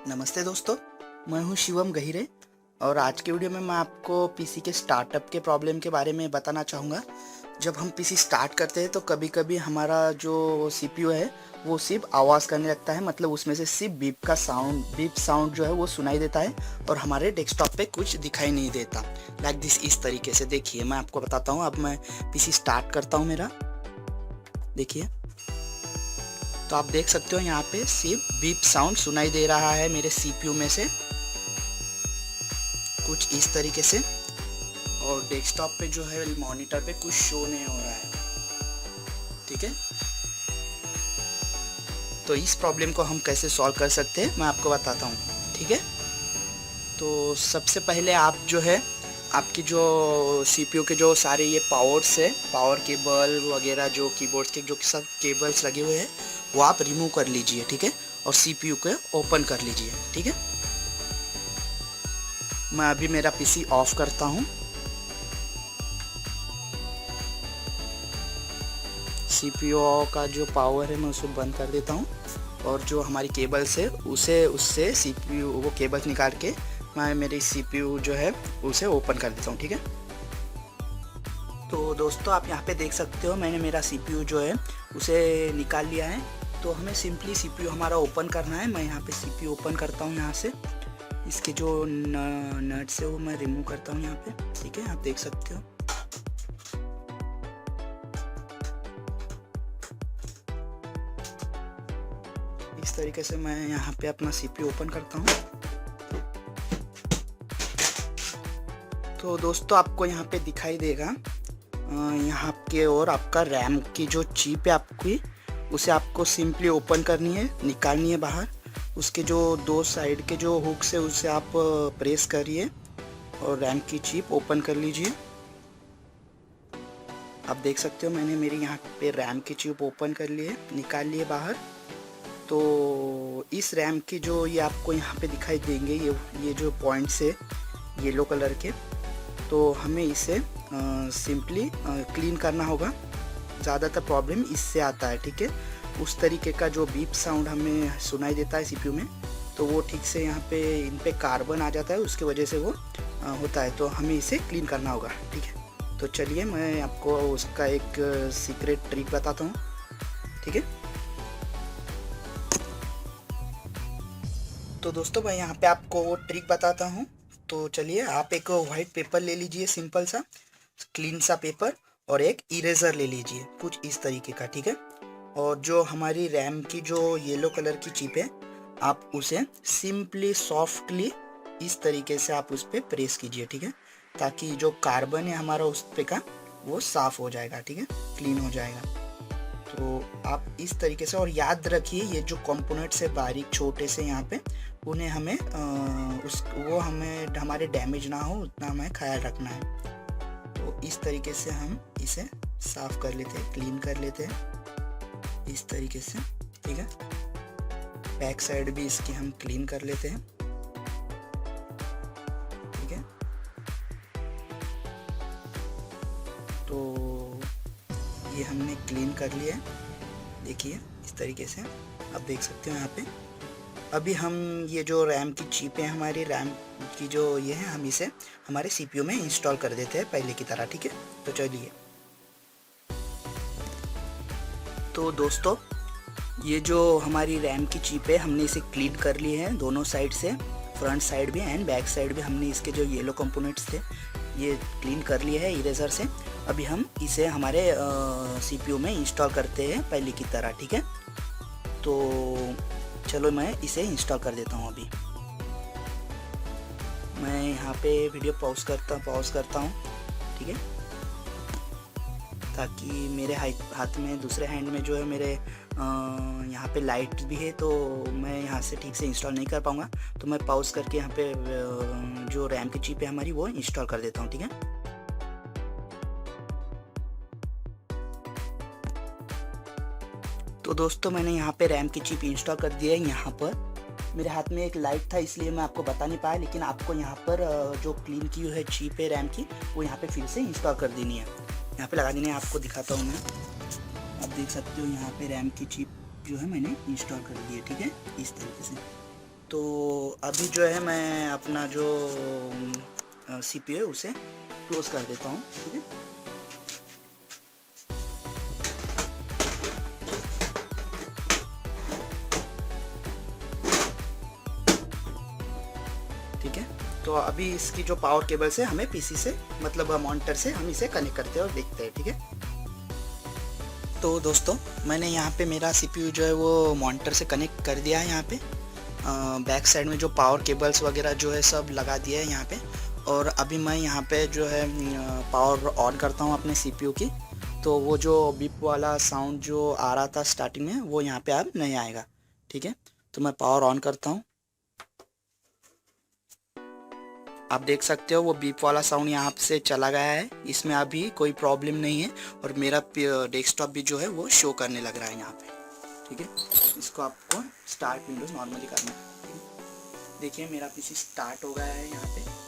नमस्ते दोस्तों, मैं हूं शिवम गहिरे और आज के वीडियो में मैं आपको पीसी के स्टार्टअप के प्रॉब्लम के बारे में बताना चाहूँगा। जब हम पीसी स्टार्ट करते हैं तो कभी-कभी हमारा जो सीपीयू है वो सिर्फ आवाज़ करने लगता है, मतलब उसमें से सिर्फ बीप साउंड जो है वो सुनाई देता है और हमारे डेस्कटॉप पे कुछ दिखाई नहीं देता। लाइक दिस, इस तरीके से। देखिए मैं आपको बताता हूँ। अब मैं पीसी स्टार्ट करता हूँ मेरा। देखिए तो आप देख सकते हो यहाँ पे सिर्फ बीप साउंड सुनाई दे रहा है मेरे सीपीयू में से, कुछ इस तरीके से। और डेस्कटॉप पे जो है मॉनिटर पे कुछ शो नहीं हो रहा है। ठीक है, तो इस प्रॉब्लम को हम कैसे सॉल्व कर सकते हैं मैं आपको बताता हूँ। ठीक है, तो सबसे पहले आप जो है आपकी जो सीपीयू के जो सारे ये पावर्स है, पावर केबल वगैरह, जो कीबोर्ड्स के जो सब केबल्स लगे हुए हैं वो आप रिमूव कर लीजिए। ठीक है, और सीपीयू को ओपन कर लीजिए। ठीक है, मैं अभी मेरा पीसी ऑफ करता हूँ। सीपीयू का जो पावर है मैं उसे बंद कर देता हूँ और जो हमारी केबल्स है उससे सीपीयू वो केबल्स निकाल के मैं मेरी सीपीयू जो है उसे ओपन कर देता हूँ। ठीक है, तो दोस्तों आप यहाँ पे देख सकते हो मैंने मेरा सीपीयू जो है उसे निकाल लिया है। तो हमें सिंपली सीपीयू हमारा ओपन करना है। मैं यहाँ पे सीपीयू ओपन करता हूँ। यहाँ से इसके जो नट्स है वो मैं रिमूव करता हूँ यहाँ पे। ठीक है, आप देख सकते हो। इस तरीके से मैं यहाँ पे अपना सीपीयू ओपन करता हूँ। तो दोस्तों आपको यहाँ पे दिखाई देगा यहाँ के, और आपका रैम की जो चिप है आपकी उसे आपको सिंपली ओपन करनी है, निकालनी है बाहर। उसके जो दो साइड के जो हुक्स है उसे आप प्रेस करिए और रैम की चिप ओपन कर लीजिए। आप देख सकते हो मैंने मेरी यहाँ पे रैम की चिप ओपन कर ली है, निकाल लिए बाहर। तो इस रैम की जो ये आपको यहाँ पे दिखाई देंगे ये जो पॉइंट्स है येलो कलर के, तो हमें इसे सिंपली क्लीन करना होगा। ज़्यादातर प्रॉब्लम इससे आता है। ठीक है, उस तरीके का जो बीप साउंड हमें सुनाई देता है सीपीयू में, तो वो ठीक से यहाँ पे इन पे कार्बन आ जाता है, उसकी वजह से वो होता है। तो हमें इसे क्लीन करना होगा। ठीक है, तो चलिए मैं आपको उसका एक सीक्रेट ट्रिक बताता हूँ। ठीक है, तो दोस्तों मैं यहाँ पे आपको वो ट्रिक बताता हूँ। तो चलिए आप एक वाइट पेपर ले लीजिए, सिंपल सा क्लीन सा पेपर, और एक इरेजर ले लीजिए कुछ इस तरीके का। ठीक है, और जो हमारी रैम की जो येलो कलर की चिप है आप उसे सिंपली सॉफ्टली इस तरीके से आप उस पर प्रेस कीजिए। ठीक है, ताकि जो कार्बन है हमारा उस पे का वो साफ़ हो जाएगा। ठीक है, क्लीन हो जाएगा। तो आप इस तरीके से, और याद रखिए ये जो कंपोनेंट्स है बारीक छोटे से यहाँ पे, उन्हें हमें वो हमें हमारे डैमेज ना हो उतना हमें ख्याल रखना है। तो इस तरीके से हम इसे साफ़ कर लेते हैं, क्लीन कर लेते हैं इस तरीके से। ठीक है, बैक साइड भी इसकी हम क्लीन कर लेते हैं। ठीक है, तो ये हमने क्लीन कर लिया है। देखिए इस तरीके से आप देख सकते हो यहाँ पे। अभी हम ये जो रैम की चिप है, हमारी रैम की जो ये है, हम इसे हमारे सीपीयू में इंस्टॉल कर देते हैं पहले की तरह। ठीक है, तो चलिए। तो दोस्तों ये जो हमारी रैम की चिप है हमने इसे क्लीन कर ली है दोनों साइड से, फ्रंट साइड भी एंड बैक साइड भी। हमने इसके जो येलो कंपोनेंट्स थे ये क्लीन कर लिए है इरेजर से। अभी हम इसे हमारे सीपीयू में इंस्टॉल करते हैं पहले की तरह। ठीक है, तो चलो मैं इसे इंस्टॉल कर देता हूँ। अभी मैं यहाँ पे वीडियो पॉज करता हूँ। ठीक है, ताकि मेरे हाथ में दूसरे हैंड में जो है मेरे यहाँ पे लाइट भी है, तो मैं यहाँ से ठीक से इंस्टॉल नहीं कर पाऊँगा। तो मैं पॉज करके यहाँ पे जो रैम की चिप है हमारी वो इंस्टॉल कर देता हूँ। ठीक है, तो दोस्तों मैंने यहाँ पे रैम की चिप इंस्टॉल कर दी है। यहाँ पर मेरे हाथ में एक लाइट था इसलिए मैं आपको बता नहीं पाया, लेकिन आपको यहाँ पर जो क्लीन की है चिप है रैम की, वो यहाँ पे फिर से इंस्टॉल कर देनी है, यहाँ पे लगा देनी है। आपको दिखाता हूँ मैं। आप देख सकते हो यहाँ पे रैम की चिप जो है मैंने इंस्टॉल कर दी है। ठीक है, इस तरीके से तो अभी जो है मैं अपना जो CPU है उसे क्लोज कर देता हूँ, ठीक है। ठीक है, तो अभी इसकी जो पावर केबल से हमें पीसी से मतलब मॉनिटर से हम इसे कनेक्ट करते हैं और देखते हैं, ठीक है। तो दोस्तों मैंने यहाँ पे मेरा CPU जो है वो मॉनिटर से कनेक्ट कर दिया है। यहाँ पे बैक साइड में जो पावर केबल्स वगैरह जो है सब लगा दिया है यहाँ पे। और अभी मैं यहाँ पे जो है पावर ऑन करता हूँ अपने CPU की, तो वो जो बीप वाला साउंड जो आ रहा था स्टार्टिंग में वो यहाँ पे अब नहीं आएगा, ठीक है। तो मैं पावर ऑन करता हूँ, आप देख सकते हो वो बीप वाला साउंड यहाँ से चला गया है, इसमें अभी कोई प्रॉब्लम नहीं है। और मेरा डेस्कटॉप भी जो है वो शो करने लग रहा है यहाँ पे, ठीक है। इसको आपको स्टार्ट विंडोज नॉर्मली करना है। देखिए मेरा पीसी स्टार्ट हो गया है यहाँ पे।